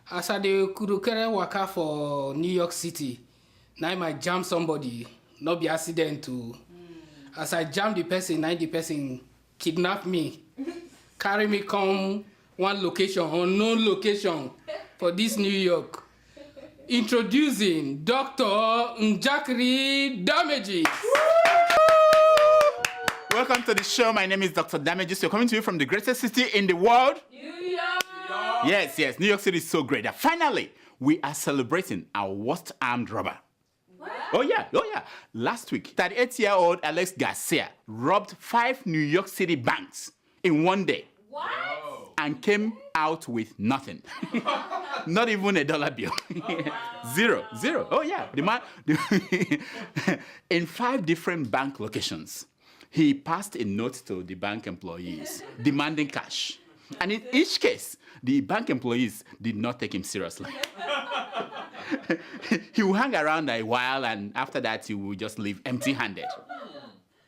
As I dey Kudukere waka for New York City, now I might jam somebody, not be accident too. As I jam the person, now the person kidnap me, carry me come one location, unknown location for this New York. Introducing Dr. Njakri Damages. Welcome to the show. My name is Dr. Damages. We're coming to you from the greatest city in the world. New York. Yes. New York City is so great that finally we are celebrating our worst armed robber. What? Oh yeah. Last week, 38-year-old Alex Garcia robbed 5 New York City banks in one day. What? And came out with nothing. Not even $1 bill. Zero. Oh yeah. The man in 5 different bank locations. He passed a note to the bank employees demanding cash. And in each case, the bank employees did not take him seriously. He will hang around a while, and after that, he will just leave empty-handed.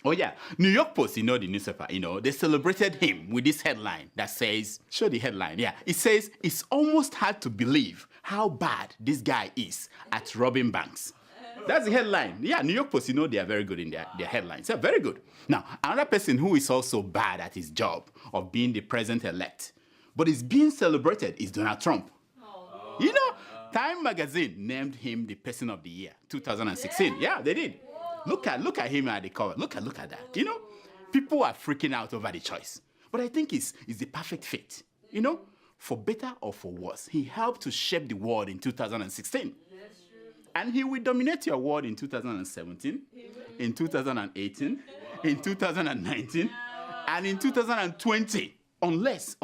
Oh, yeah. New York Post, the newspaper, they celebrated him with this headline that says, show the headline, yeah. It says, it's almost hard to believe how bad this guy is at robbing banks. That's the headline. Yeah, New York Post, they are very good in their headlines. They're very good. Now, another person who is also bad at his job of being the president-elect, but is being celebrated, is Donald Trump. Oh. Time magazine named him the person of the year, 2016. Yeah, they did. Look at him at the cover. Look at that. People are freaking out over the choice. But I think it's the perfect fit. For better or for worse, he helped to shape the world in 2016. And he will dominate your world in 2017, in 2018, in 2019, and in 2020, unless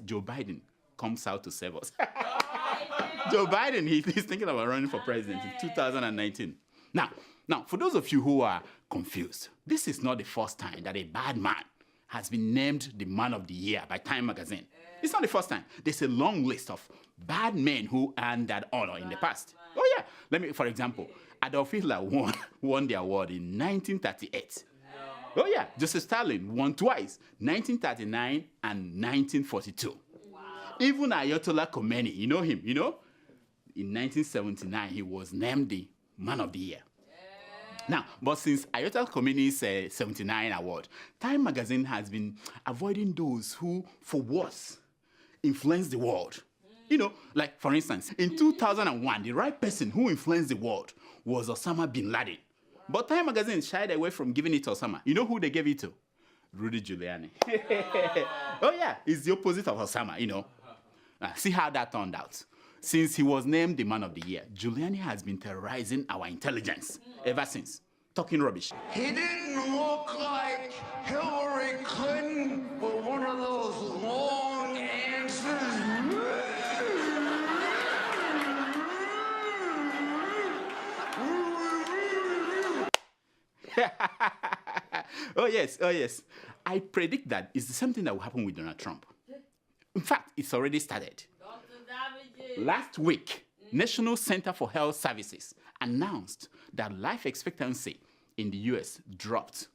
Joe Biden comes out to save us. Joe Biden, he's thinking about running for president in 2019. Now, for those of you who are confused, this is not the first time that a bad man has been named the Man of the Year by Time magazine. It's not the first time. There's a long list of bad men who earned that honor in the past. Oh yeah. For example, Adolf Hitler won the award in 1938. Oh yeah. Joseph Stalin won twice, 1939 and 1942. Wow. Even Ayatollah Khomeini, you know him, in 1979, he was named the Man of the Year. Now, but since Ayatollah Khomeini's 79 award, Time magazine has been avoiding those who, for worse, influence the world. Like, for instance, in 2001, the right person who influenced the world was Osama bin Laden. But Time magazine shied away from giving it to Osama. You know who they gave it to? Rudy Giuliani. Oh, yeah, it's the opposite of Osama, See how that turned out. Since he was named the Man of the Year, Giuliani has been terrorizing our intelligence ever since, talking rubbish. He didn't look like Hillary Clinton, but one of those long answers. Oh yes. I predict that it's the same thing that will happen with Donald Trump. In fact, it's already started. Last week, National Center for Health Services announced that life expectancy in the U.S. dropped.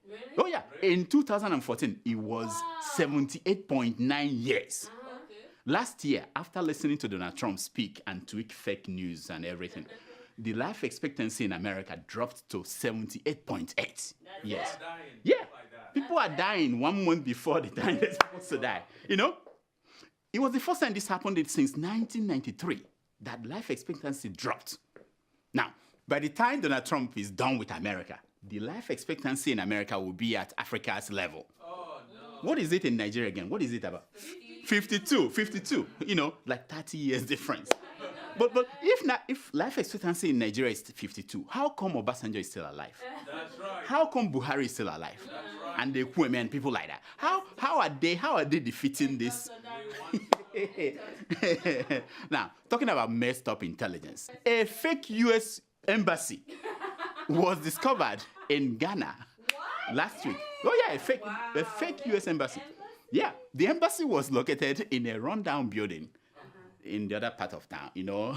Really? Oh yeah, in 2014, it was 78.9 years. Okay. Last year, after listening to Donald Trump speak and tweak fake news and everything, the life expectancy in America dropped to 78.8 years. Yeah, people are dying 1 month before the time they're supposed to die. It was the first time this happened since 1993 that life expectancy dropped. Now, by the time Donald Trump is done with America, the life expectancy in America will be at Africa's level. Oh, no. What is it in Nigeria again? What is it about? 52. Like 30 years difference. But if life expectancy in Nigeria is 52, how come Obasanjo is still alive? That's right. How come Buhari is still alive? That's right. And the women, people like that. How are they defeating this? Now, talking about messed up intelligence, a fake U.S. embassy was discovered in Ghana last week. Oh yeah, a fake U.S. embassy. Yeah, the embassy was located in a rundown building in the other part of town.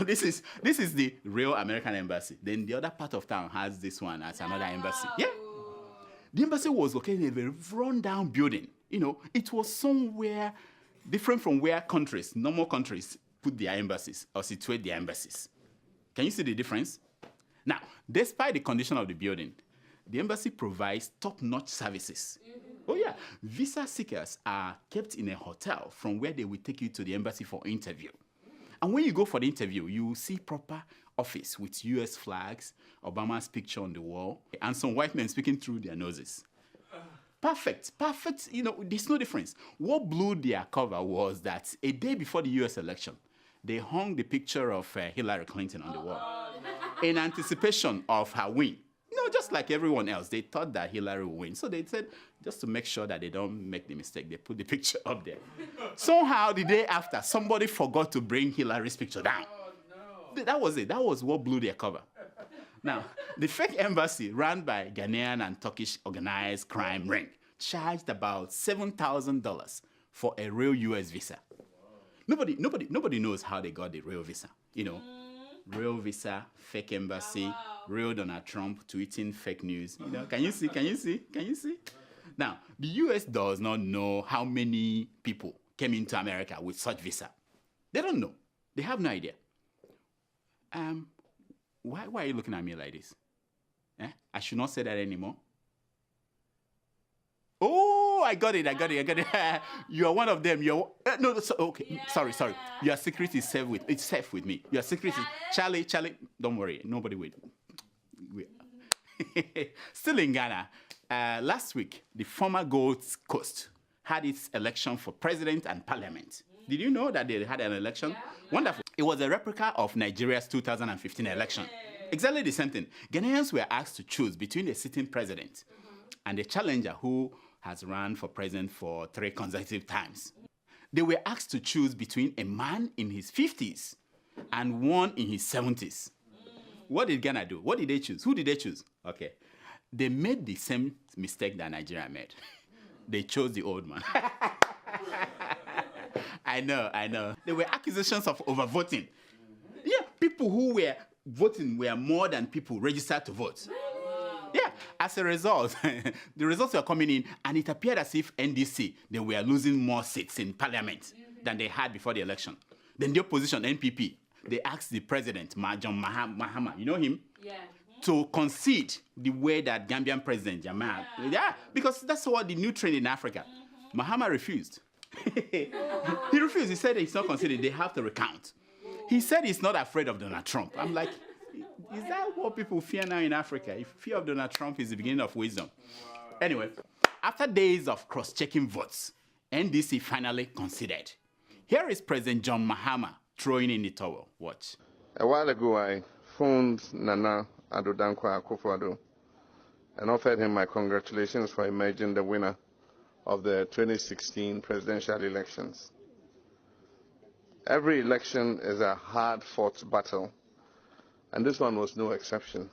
This is the real American embassy. Then the other part of town has this one as another embassy. Yeah. The embassy was located in a very rundown building. It was somewhere different from where normal countries put their embassies or situate their embassies. Can you see the difference? Now, despite the condition of the building, the embassy provides top-notch services. Oh yeah, visa seekers are kept in a hotel from where they will take you to the embassy for interview. And when you go for the interview, you will see proper office with US flags, Obama's picture on the wall, and some white men speaking through their noses. Perfect. There's no difference. What blew their cover was that a day before the US election, they hung the picture of Hillary Clinton on the wall in anticipation of her win. Just like everyone else, they thought that Hillary would win. So they said, just to make sure that they don't make the mistake, they put the picture up there. Somehow, the day after, somebody forgot to bring Hillary's picture down. No. That was it. That was what blew their cover. Now, the fake embassy, run by Ghanaian and Turkish organized crime ring, charged about $7,000 for a real US visa. Nobody knows how they got the real visa. Real visa, fake embassy, real Donald Trump tweeting fake news. Can you see? Now, the US does not know how many people came into America with such visa. They don't know. They have no idea. Why are you looking at me like this? I should not say that anymore. Oh, I got it. You are one of them. Okay. Yeah. Sorry. Your secret is safe with me. Your secret is Charlie. Don't worry. Nobody will. Still in Ghana, last week, the former Gold Coast had its election for president and parliament. Did you know that they had an election? Yeah. Wonderful. It was a replica of Nigeria's 2015 election. Exactly the same thing. Ghanaians were asked to choose between the sitting president and the challenger who has run for president for 3 consecutive times. They were asked to choose between a man in his 50s and one in his 70s. What did Ghana do? What did they choose? Who did they choose? Okay. They made the same mistake that Nigeria made. They chose the old man. I know. There were accusations of overvoting. Yeah, people who were voting were more than people registered to vote. Yeah, as a result, the results were coming in, and it appeared as if NDC, they were losing more seats in parliament than they had before the election. Then the opposition, NPP, they asked the president, John Mahama, you know him? Yeah. To concede the way that Gambian president, Jamal, because that's what the new trend in Africa. Mahama refused. He refused. He said he's not conceding. They have to recount. He said he's not afraid of Donald Trump. I'm like, is that what people fear now in Africa? If fear of Donald Trump is the beginning of wisdom. Wow. Anyway, after days of cross-checking votes, NDC finally conceded. Here is President John Mahama throwing in the towel. Watch. A while ago, I phoned Nana Addo Dankwa Akufo-Addo and offered him my congratulations for emerging the winner of the 2016 presidential elections. Every election is a hard-fought battle, and this one was no exception.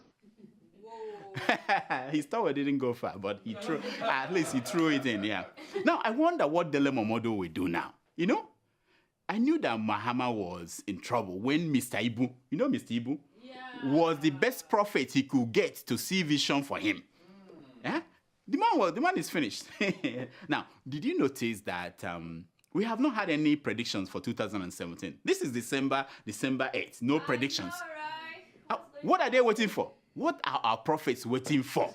His tower didn't go far, but at least he threw it in, yeah. Now, I wonder what Dele Momodu will do now. I knew that Mahama was in trouble when Mr. Ibu, Mr. Ibu, was the best prophet he could get to see vision for him. Yeah? The man is finished. Now, did you notice that we have not had any predictions for 2017? This is December 8th. No predictions. Know, right? What are they waiting for? What are our prophets waiting for?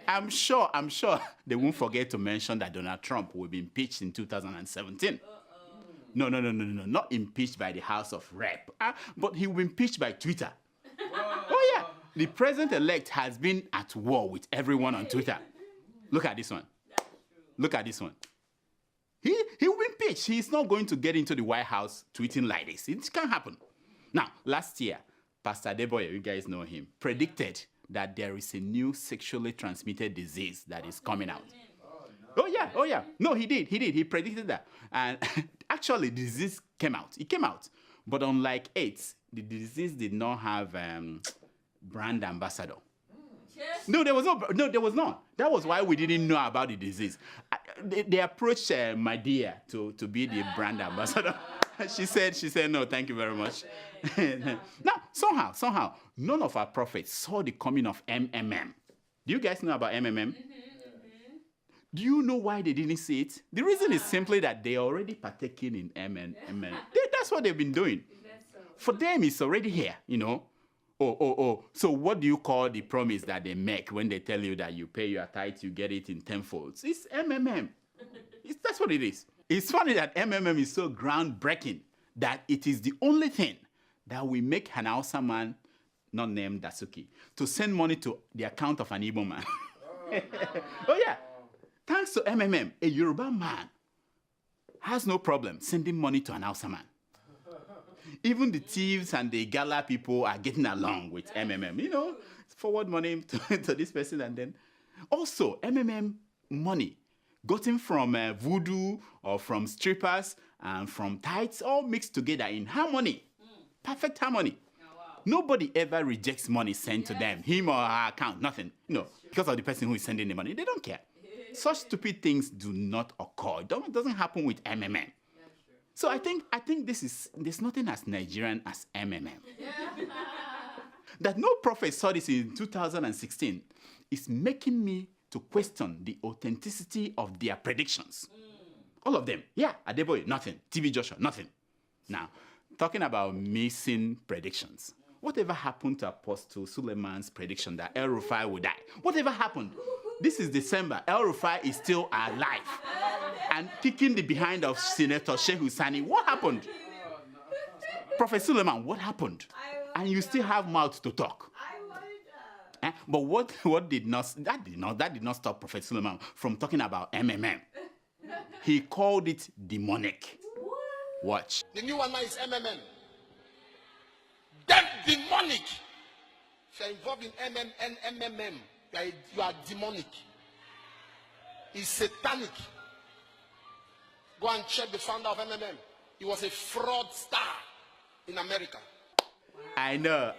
I'm sure they won't forget to mention that Donald Trump will be impeached in 2017. No, not impeached by the House of Rep, but he will be impeached by Twitter. Oh yeah, the president-elect has been at war with everyone on Twitter. Look at this one. He will be impeached. He's not going to get into the White House tweeting like this. It can't happen. Now, last year, Pastor Adebola, you guys know him, predicted that there is a new sexually transmitted disease that is coming out. Oh yeah. No, he did. He predicted that. And actually, the disease came out. It came out. But unlike AIDS, the disease did not have brand ambassador. No, there was not. That was why we didn't know about the disease. They approached my dear to be the brand ambassador. She said, no, thank you very much. Now, somehow, none of our prophets saw the coming of MMM. Do you guys know about MMM? Do you know why they didn't say it? The reason is simply that they are already partaking in MMM. That's what they've been doing. For them, it's already here, you know. Oh. So what do you call the promise that they make when they tell you that you pay your tithe, you get it in tenfolds? It's MMM. That's what it is. It's funny that MMM is so groundbreaking that it is the only thing that we make an Hausa man, not named Dasuki, to send money to the account of an Igbo man. Oh yeah. Thanks to MMM, a Yoruba man has no problem sending money to an Hausa man. Even the thieves and the gala people are getting along with MMM. You know, forward money to this person and then. Also, MMM money gotten from voodoo or from strippers and from tithes all mixed together in harmony. Perfect harmony. Nobody ever rejects money sent to them, him or her account, nothing. No, because of the person who is sending the money. They don't care. Such stupid things do not occur. It doesn't happen with MMM. So I think there's nothing as Nigerian as MMM. That no prophet saw this in 2016 is making me to question the authenticity of their predictions. All of them. Yeah, Adeboye, nothing. TB Joshua, nothing. Now, talking about missing predictions. Whatever happened to Apostle Suleiman's prediction that El Rufai would die? Whatever happened? This is December. El Rufai is still alive and kicking the behind of Senator Sheikh Husani. What happened? Prophet Suleiman, what happened? And you still have mouth to talk. But what did not stop Prophet Suleiman from talking about MMM. He called it demonic. Watch. The new one now is MMM. That demonic. If you're involved in MMM, you are demonic. It's satanic. Go and check the founder of MMM. He was a fraudster in America. I know.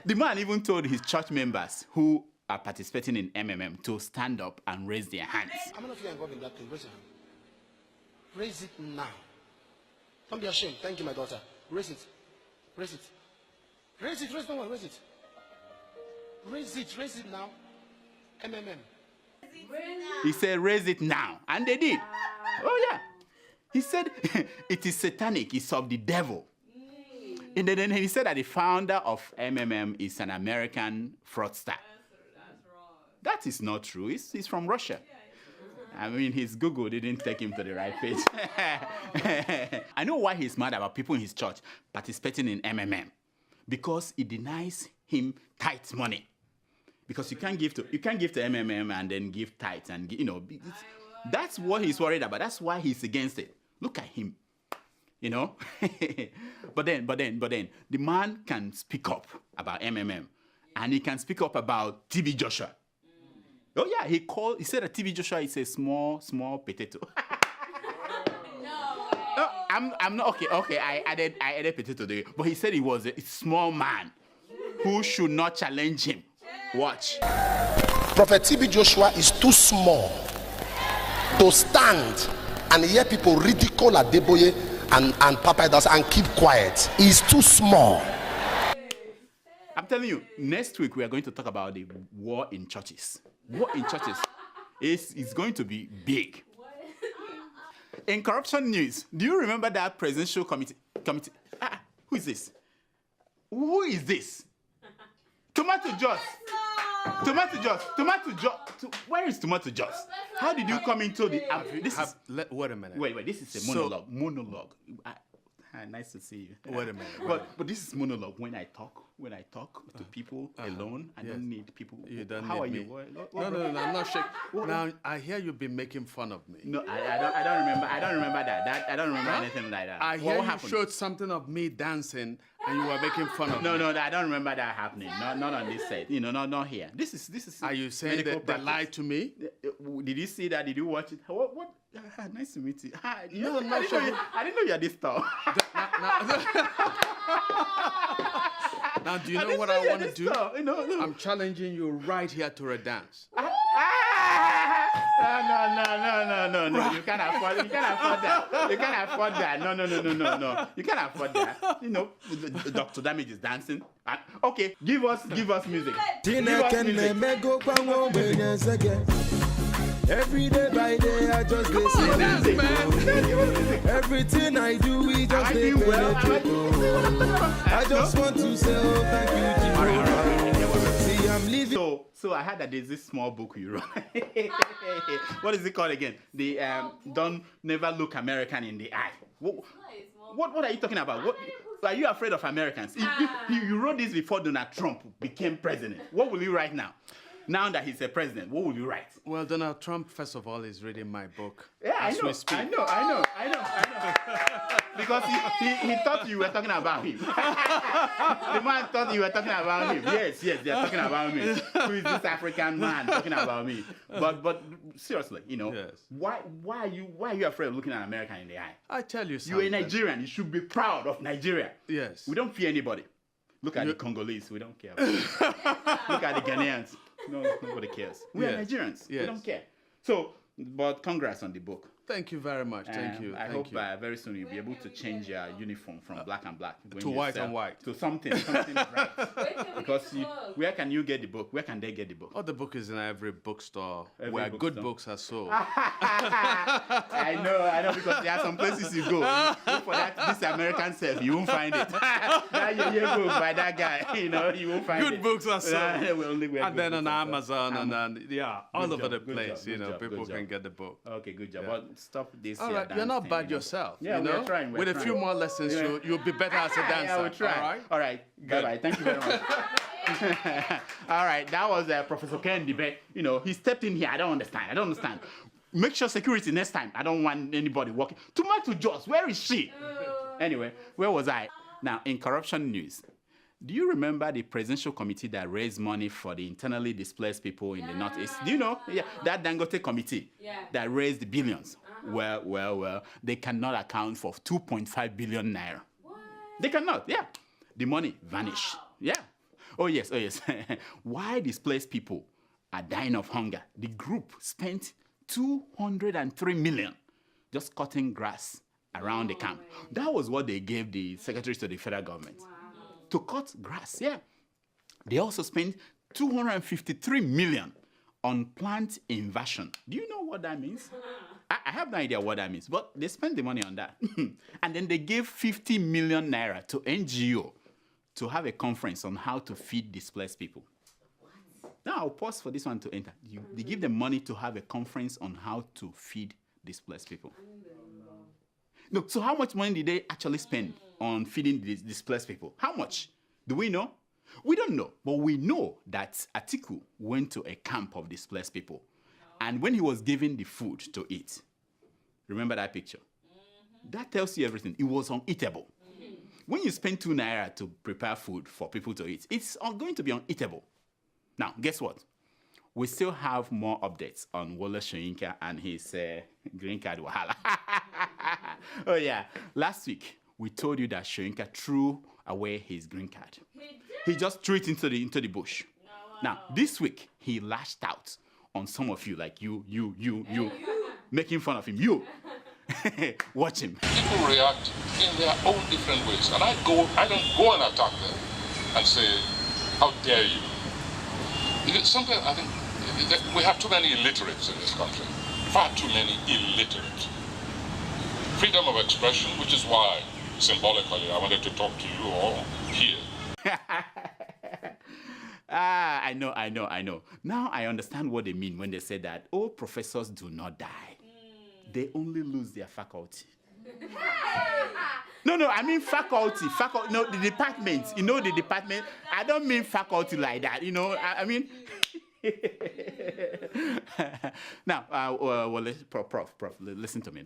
The man even told his church members who are participating in MMM to stand up and raise their hands. How many of you are involved in that thing? Raise your hand. Raise it now. Don't be ashamed. Thank you, my daughter. Raise it. Raise it. Raise it. Raise no one. Raise it. Raise it. Raise it now. MMM. He said, raise it now. And they did. Oh, yeah. He said, it is satanic. It's of the devil. And then he said that the founder of MMM is an American fraudster. That's wrong. That is not true. He's from Russia. I mean, his Google didn't take him to the right page. I know why he's mad about people in his church participating in MMM. Because it denies him tithe money. Because you can't give to MMM and then give tithe and that's what he's worried about. That's why he's against it. Look at him. You know? But then, the man can speak up about MMM. And he can speak up about TB Joshua. Oh yeah, he said that TB Joshua is a small potato. No, I'm not okay. I added potato there. But he said he was a small man who should not challenge him. Watch. Prophet TB Joshua is too small to stand and hear people ridicule Adeboye and Papa Edas and keep quiet. He's too small. I'm telling you, next week we are going to talk about the war in churches. War in churches is going to be big. In corruption news, do you remember that presidential committee? Who is this? Who is this? Tomato Joss. Where is Tomato Joss? How did you come into the? Wait a minute. Wait. This is a monologue. Nice to see you. Wait a minute. But this is monologue. When I talk to people alone, I don't need people. You don't How need are me. you? No, I'm not shaking. Now I hear you've been making fun of me. No, I don't remember. I don't remember that. I don't remember anything like that. I hear what you happened? showed something of me dancing, and you were making fun of me. No, I don't remember that happening. Not on this set. Not here. This is. Are you saying medical that they practice. lied to me? Did you see that? Did you watch it? What? Nice to meet you. No, I'm not I sure. didn't know you are this tall. Now, do you know what I want to do? No. I'm challenging you right here to a dance. No. You can't afford that. You can't afford that. No. You can't afford that. You know, Dr. Damage is dancing. Okay, give us music. Give us music. Every day by day, I just dey celebrate. Everything I do, we just dey penetrate. I just want to say, oh, thank you, Jehovah. See, I'm living. So I heard that there's this small book you wrote. What is it called again? The Don't Never Look American in the Eye. What are you talking about? What are you afraid of Americans? You wrote this before Donald Trump became president. What will you write now? Now that he's a president, what will you write? Well, Donald Trump, first of all, is reading my book. Yeah, I know. Because he thought you were talking about him. The man thought you were talking about him. Yes, they're talking about me. Who is this African man talking about me? But seriously, Yes. why are you afraid of looking at America in the eye? I tell you something. You're a Nigerian. You should be proud of Nigeria. Yes. We don't fear anybody. Look at the Congolese. We don't care. Look at the Ghanaians. No, nobody cares. We are Nigerians. Yes. We don't care. So, but congrats on the book. Thank you very much. Thank you. I hope very soon you'll be able to change your uniform from black and black to white and white to something right. Because where can you get the book? Where can they get the book? Oh, the book is in every bookstore where good books are sold. I know, because there are some places you go. Look for this American self, you won't find it. That your book by that guy, you won't find it. Good books are sold. And then on Amazon and then all over the place, job, people can get the book. Okay, good job. Yeah. But stop this. All right, you're not bad yourself. Yeah, we're trying. With a few more lessons, you'll be better as a dancer. Yeah, we'll try. All right. Bye-bye. Thank you very much. All right, that was Professor Ken debate. He stepped in here. I don't understand. Make sure security next time. I don't want anybody walking. Tomato Jaws, where is she? Anyway, where was I? Now, in corruption news, do you remember the presidential committee that raised money for the internally displaced people in the Northeast? Do you know? Yeah, that Dangote committee that raised billions. Well, they cannot account for 2.5 billion naira. What? They cannot, yeah. The money vanished. Wow. Yeah. Oh, yes. Why displaced people are dying of hunger? The group spent 203 million just cutting grass around the camp. That was what they gave the secretaries to the federal government. Wow. To cut grass, yeah. They also spent 253 million on plant inversion. Do you know what that means? I have no idea what that means, but they spent the money on that. And then they gave 50 million naira to NGO to have a conference on how to feed displaced people. What? Now, I'll pause for this one to enter. They give them money to have a conference on how to feed displaced people. No, so how much money did they actually spend on feeding these displaced people? How much? Do we know? We don't know, but we know that Atiku went to a camp of displaced people. And when he was given the food to eat, remember that picture? That tells you everything. It was uneatable. When you spend 2 naira to prepare food for people to eat, it's going to be uneatable. Now, guess what? We still have more updates on Wole Soyinka and his green card wahala. Oh, yeah. Last week, we told you that Soyinka threw away his green card. He just threw it into the bush. Now, this week, he lashed out on some of you, like you, making fun of him. You. Watch him. People react in their own different ways. And I don't go and attack them and say, how dare you? Sometimes I think we have too many illiterates in this country. Far too many illiterates. Freedom of expression, which is why, symbolically, I wanted to talk to you all here. I know. Now I understand what they mean when they say that all professors do not die. They only lose their faculty. No, I mean faculty. No, the department. The department. I don't mean faculty like that. I mean. Now, Prof, listen to me.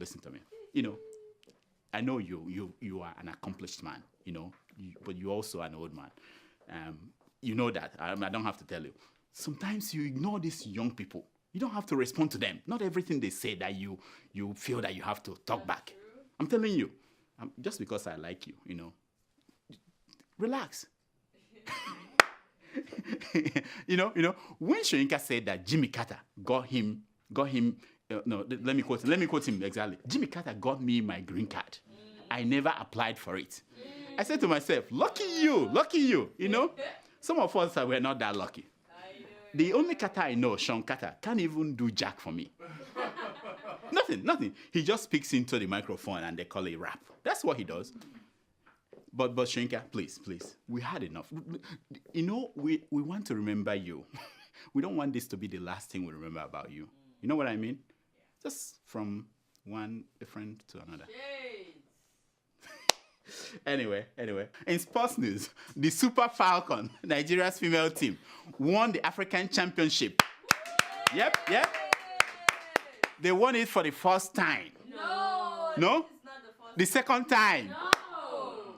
I know you are an accomplished man. But you're also an old man. You know that. I don't have to tell you. Sometimes you ignore these young people. You don't have to respond to them. Not everything they say that you feel that you have to talk back. I'm telling you, just because I like you, relax. When Soyinka said that Jimmy Carter got him. Let me quote him exactly. Jimmy Carter got me my green card. I never applied for it. I said to myself, lucky you. Some of us were not that lucky. The only Carter I know, Sean Carter, can't even do jack for me. Nothing. He just speaks into the microphone and they call it rap. That's what he does. But Shinka, please, we had enough. You know, we want to remember you. We don't want this to be the last thing we remember about you. You know what I mean? Just from one friend to another. Anyway. In sports news, the Super Falcon, Nigeria's female team, won the African Championship. Yep. They won it for the first time. No? This is not The second time? No.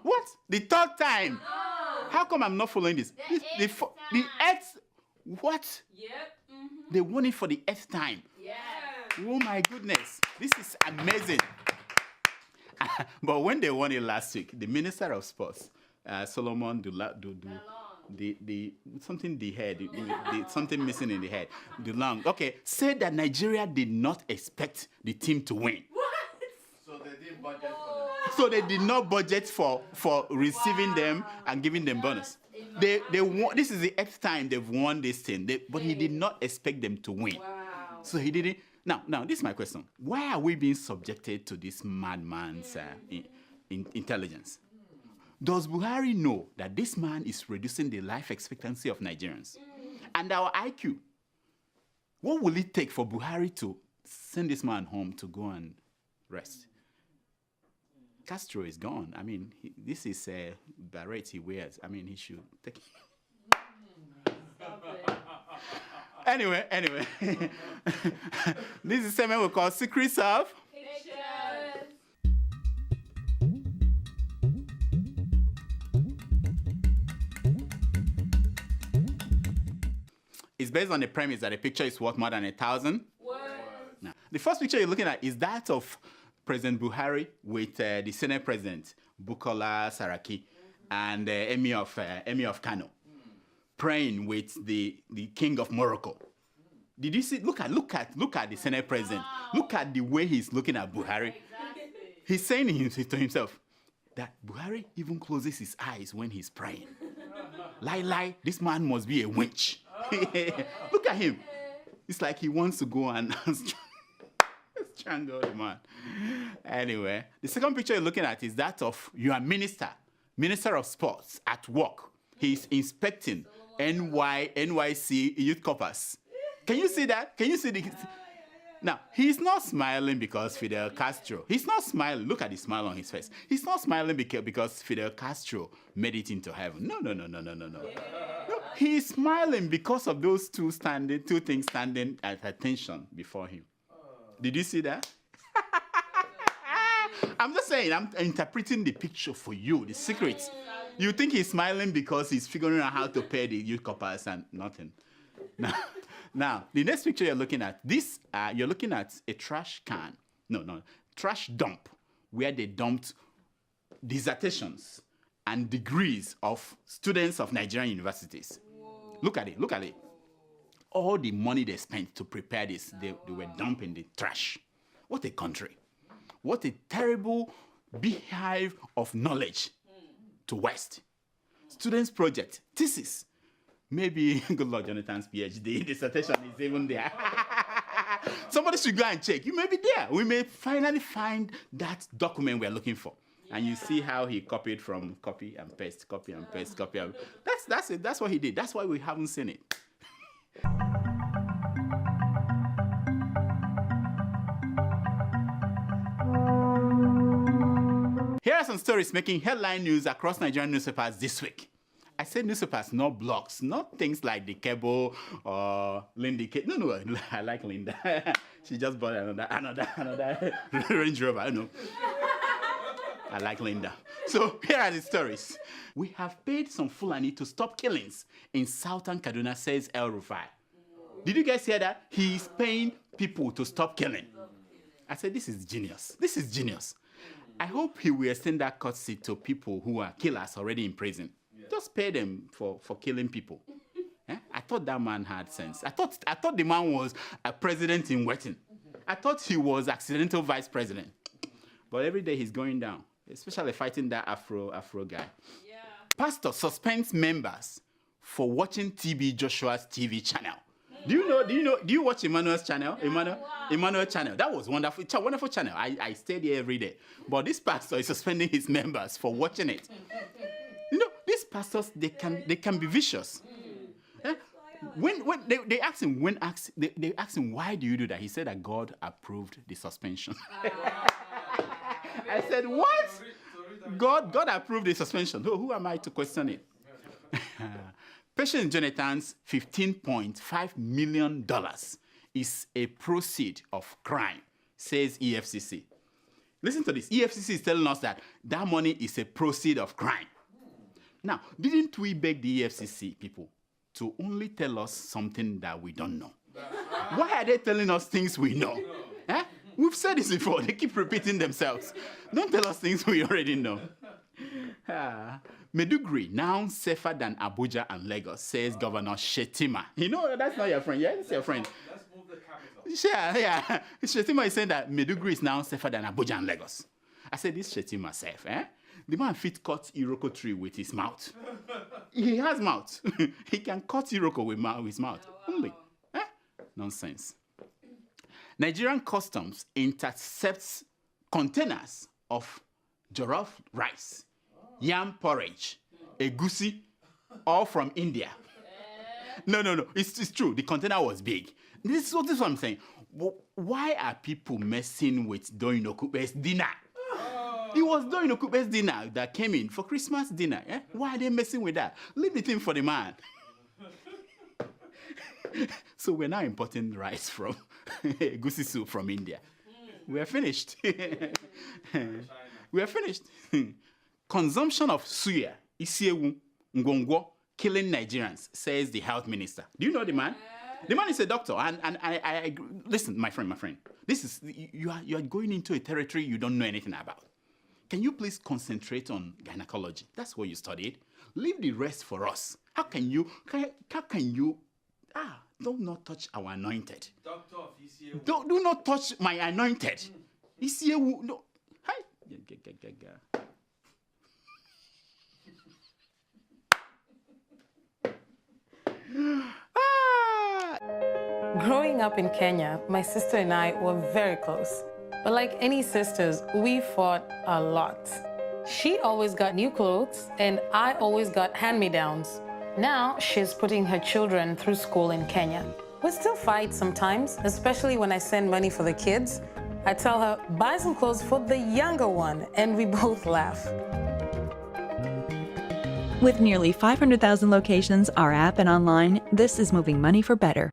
What? The third time? No. How come I'm not following this? The eighth. What? Yep. Mm-hmm. They won it for the eighth time. Yeah. Oh my goodness. This is amazing. But when they won it last week, the Minister of Sports, Solomon something missing in the head, the lung. Okay, said that Nigeria did not expect the team to win. What? So they didn't budget for them. So they did not budget for receiving them and giving them bonus. They won. This is the eighth time they've won this thing. But he did not expect them to win. Wow. So he didn't. Now this is my question. Why are we being subjected to this madman's intelligence? Does Buhari know that this man is reducing the life expectancy of Nigerians and our IQ? What will it take for Buhari to send this man home to go and rest? Castro is gone. I mean, this is a beret he wears. I mean, he should take it. Anyway. This is a segment we call Secrets of Pictures. It's based on the premise that a picture is worth more than 1,000 words. Now, the first picture you're looking at is that of President Buhari with the Senate President, Bukola Saraki, and Emir of Kano, praying with the King of Morocco. Did you see? Look at the Senate President. Wow. Look at the way he's looking at Buhari. Exactly. He's saying to himself that Buhari even closes his eyes when he's praying. Lie, this man must be a witch. Look at him. It's like he wants to go and strangle the man. Anyway, the second picture you're looking at is that of your Minister of Sports at work. He's inspecting NYC youth corpers. Can you see that? Can you see the... Now, he's not smiling because Fidel Castro... He's not smiling. Look at the smile on his face. He's not smiling because Fidel Castro made it into heaven. No. No, he's smiling because of those two things standing at attention before him. Did you see that? I'm just saying, I'm interpreting the picture for you, the secrets. You think he's smiling because he's figuring out how to pay the youth corpers and nothing. Now, the next picture you're looking at, you're looking at a trash can. No, trash dump, where they dumped dissertations and degrees of students of Nigerian universities. Whoa. Look at it. All the money they spent to prepare this, they were dumping the trash. What a country. What a terrible beehive of knowledge to waste. Students' project, thesis. Maybe Goodluck Jonathan's PhD dissertation is even there. Somebody should go and check. You may be there. We may finally find that document we're looking for. Yeah. And you see how he copied from copy and paste. That's it. That's what he did. That's why we haven't seen it. Here are some stories making headline news across Nigerian newspapers this week. I said newspapers, not blogs, not things like the Cable or Lindy. No, I like Linda. She just bought another Range Rover. I know. I like Linda. So here are the stories. We have paid some Fulani to stop killings in southern Kaduna, says El Rufai. Did you guys hear that? He's paying people to stop killing. I said, this is genius. I hope he will extend that courtesy to people who are killers already in prison. Just pay them for killing people. I thought that man had sense. I thought the man was a president in waiting. I thought he was accidental vice president. But every day he's going down, especially fighting that Afro guy. Yeah. Pastor suspends members for watching TB Joshua's TV channel. Do you watch Emmanuel's channel? Emmanuel channel. That was wonderful. It's a wonderful channel. I stayed here every day. But this pastor is suspending his members for watching it. These pastors, they can be vicious. When they asked him, they asked him, why do you do that? He said that God approved the suspension. I said, what? God approved the suspension. Who am I to question it? Patient Jonathan's $15.5 million is a proceed of crime, says EFCC. Listen to this. EFCC is telling us that money is a proceed of crime. Now, didn't we beg the EFCC people to only tell us something that we don't know? Why are they telling us things we know? We've said this before. They keep repeating themselves. Don't tell us things we already know. Meduguri, now safer than Abuja and Lagos, says Governor Shetima. That's not your friend. Yeah, it's your friend. Let's move the capital. Yeah. Shetima is saying that Meduguri is now safer than Abuja and Lagos. I said, this Shetima safe, The man fit cut Iroko tree with his mouth. He has mouth. He can cut Iroko with his mouth. Only. Nonsense. Nigerian customs intercepts containers of jollof rice, yam porridge, egusi, all from India. No. It's true. The container was big. This is what I'm saying. Why are people messing with Doinokupe's dinner? It was Doinokupe's dinner that came in for Christmas dinner. Why are they messing with that? Leave the thing for the man. So we're now importing rice from egusi soup from India. We are finished. We are finished. Consumption of suya, isiewu, ngongwo, killing Nigerians, says the health minister. Do you know the man? The man is a doctor, and I listen, my friend. This is you are going into a territory you don't know anything about. Can you please concentrate on gynecology? That's what you studied. Leave the rest for us. How can you? Do not touch our anointed. Doctor of Isiewu. Do not touch my anointed. Isiewu, no. Hi. Growing up in Kenya, my sister and I were very close. But like any sisters, we fought a lot. She always got new clothes, and I always got hand-me-downs. Now she's putting her children through school in Kenya. We still fight sometimes, especially when I send money for the kids. I tell her, buy some clothes for the younger one, and we both laugh. With nearly 500,000 locations, our app and online, this is moving money for better.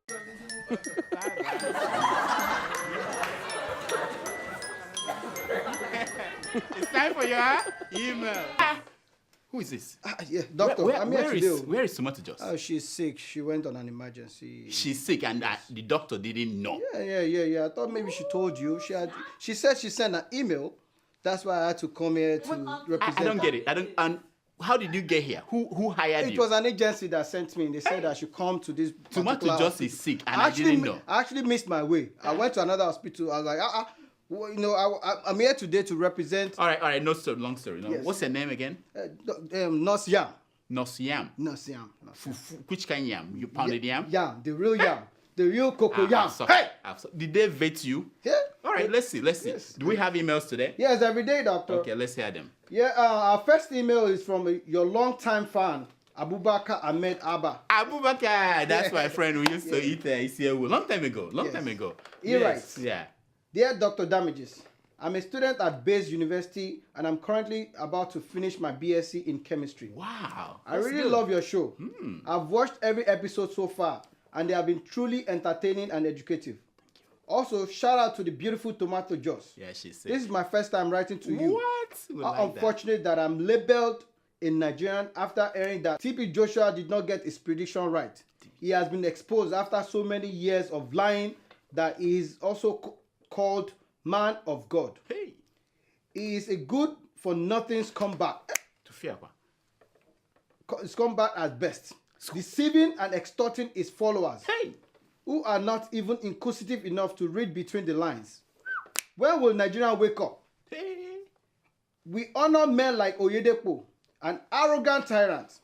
It's time for your email. Who is this? Yeah, doctor. Where is Tomato Jos? Oh, she's sick. She went on an emergency. She's sick, and the doctor didn't know. Yeah. I thought maybe she told you. She said she sent an email. That's why I had to come here to represent. I don't get it. And how did you get here? Who hired you? It was an agency that sent me. They said I should come to this. Tomato Jos is sick, and I didn't know. I actually missed my way. I went to another hospital. I was like, well, I'm here today to represent. All right. No story. Long story. No. Yes. What's her name again? Nurse Yam. Nurse Yam. Nurse Yam. Which kind yam? You pounded yam? Yam, the real yam. The real cocoa yam. Hey! Did they vet you? Yeah. All right, let's see. Yes. Do we have emails today? Yes, every day, doctor. Okay, let's hear them. Yeah, our first email is from your longtime fan, Abubakar Ahmed Abba. Abubakar, that's my friend. We used to eat Isiewu long time ago. He writes, yeah. Dear Dr. Damages, I'm a student at Bayes University and I'm currently about to finish my BSc in chemistry. Wow. I really love your show. I've watched every episode so far and they have been truly entertaining and educative. Also, shout out to the beautiful Tomato Jos. Yeah, she's sick. This is my first time writing to you. What? How unfortunate that I'm labeled in Nigerian after hearing that TP Joshua did not get his prediction right. He has been exposed after so many years of lying that he is also called man of God. Hey. He is a good for nothing scumbag. To fear. Scumbag at best. Deceiving and extorting his followers. Hey. Who are not even inquisitive enough to read between the lines. When will Nigeria wake up? Hey. We honor men like Oyedepo, an arrogant tyrant.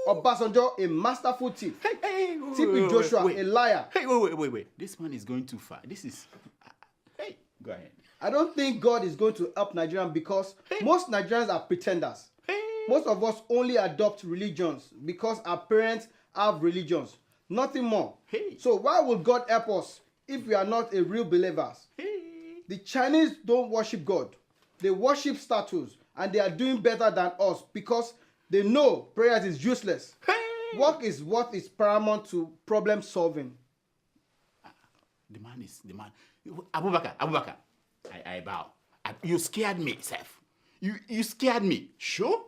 Obasanjo, a masterful thief. TP Joshua, a liar. Hey, wait. This man is going too far. This is... Hey, go ahead. I don't think God is going to help Nigerians because most Nigerians are pretenders. Most of us only adopt religions because our parents have religions. Nothing more. So why will God help us if we are not a real believers? The Chinese don't worship God. They worship statues and they are doing better than us because they know prayers is useless. Work is what is paramount to problem solving. The man. Abubakar. I bow. You scared me, Seth. You scared me. Sure?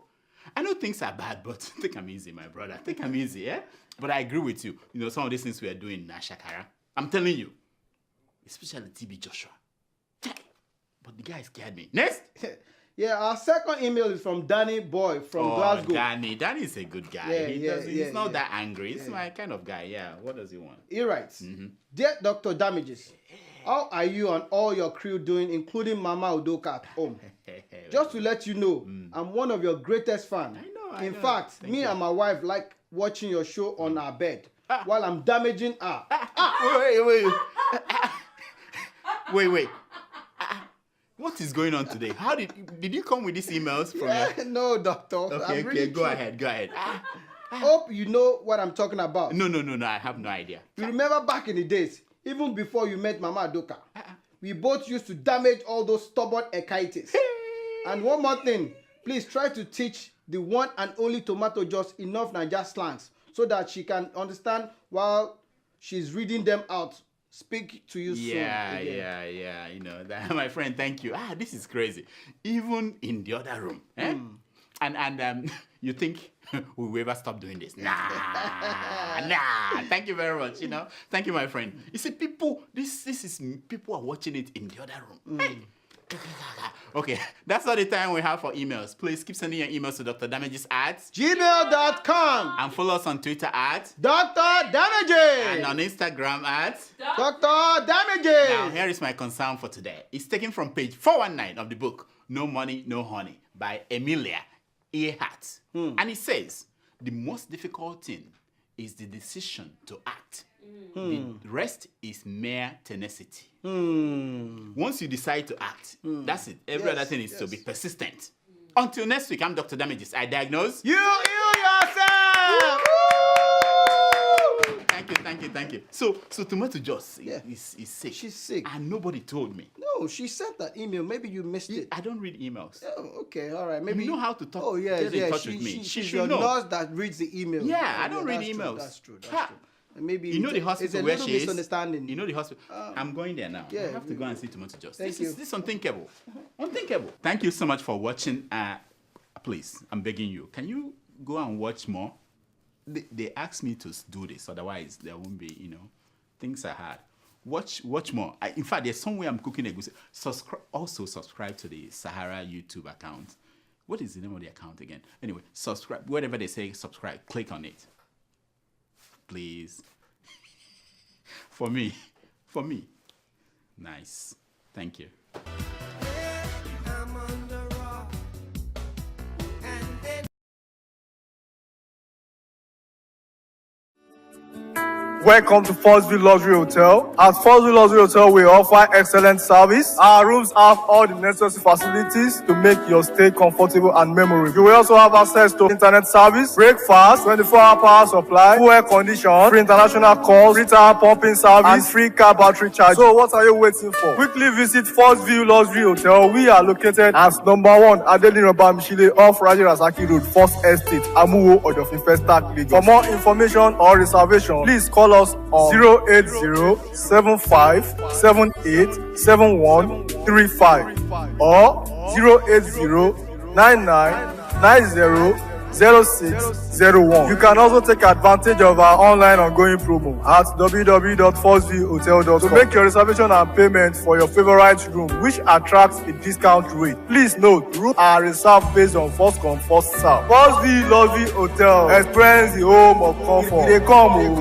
I know things are bad, but take them easy, my brother. Take them easy, yeah? But I agree with you. You know, some of these things we are doing in Sahara, I'm telling you, especially TB Joshua. But the guy scared me. Next! Yeah, our second email is from Danny Boy from Glasgow. Danny is a good guy. He's not that angry. He's my kind of guy. Yeah, what does he want? He writes, Dear Dr. Damages, how are you and all your crew doing, including Mama Udoka at home? Just to let you know, I'm one of your greatest fans. In fact, me and my wife like watching your show on our bed while I'm damaging her. Wait. What is going on today? How did you come with these emails from No, doctor. Okay, really go ahead. Hope you know what I'm talking about. No, I have no idea. You remember back in the days, even before you met Mama Adoka, we both used to damage all those stubborn ekaites. And one more thing, please try to teach the one and only Tomato Juice enough Naija slangs so that she can understand while she's reading them out. Speak to you soon. Yeah. You know, that, my friend, thank you. This is crazy. Even in the other room. And you think we will ever stop doing this? Nah. Thank you very much. You know, thank you, my friend. You see, people, this is people are watching it in the other room. Hey. Okay, that's all the time we have for emails. Please keep sending your emails to drdamages@gmail.com and follow us on Twitter at Dr. Damages and on Instagram at Dr. Damages. Now, here is my concern for today. It's taken from page 419 of the book No Money, No Honey by Emilia Earhart. And it says, the most difficult thing is the decision to act. The rest is mere tenacity. Once you decide to act, that's it. Every other thing is to be persistent. Until next week, I'm Dr. Damages. I diagnose you yourself. Thank you. So Tomato Juice is sick. She's sick. And nobody told me. No, she sent that email. Maybe you missed it. I don't read emails. Oh, okay, all right. Maybe you know how to talk. Get in touch with me. She's your nurse that reads the email. Yeah, I don't read emails. That's true. Maybe you know the hospital where she is. It's a little misunderstanding. You know the hospital. I'm going there now. Yeah, I have to go and see Tomato Juice. This is unthinkable. Unthinkable. Thank you so much for watching. Please, I'm begging you. Can you go and watch more? They asked me to do this, otherwise there won't be. You know, things are hard. Watch more. In fact, there's somewhere I'm cooking a goose. Subscribe to the Sahara YouTube account. What is the name of the account again? Anyway, subscribe. Whatever they say, subscribe. Click on it. Please. For me. Nice. Thank you. Welcome to Forstview Luxury Hotel. At Forstview Luxury Hotel, we offer excellent service. Our rooms have all the necessary facilities to make your stay comfortable and memorable. You will also have access to internet service, breakfast, 24-hour power supply, full air condition, free international calls, free tire pumping service, and free car battery charge. So what are you waiting for? Quickly visit Forstview Luxury Hotel. We are located at #1 Adeola Mishile off Raji Rasaki Road, First Estate, Amuwo, Odofin Festac, Lagos. For more information or reservation, please call us on 080-7578-7135 or 080-9990-0601. You can also take advantage of our online ongoing promo at www.forceviewhotel.com to make your reservation and payment for your favorite room, which attracts a discount rate. Please note, rooms are reserved based on first come, first serve. Forstview Luxury Hotel. Experience the home of comfort. They come.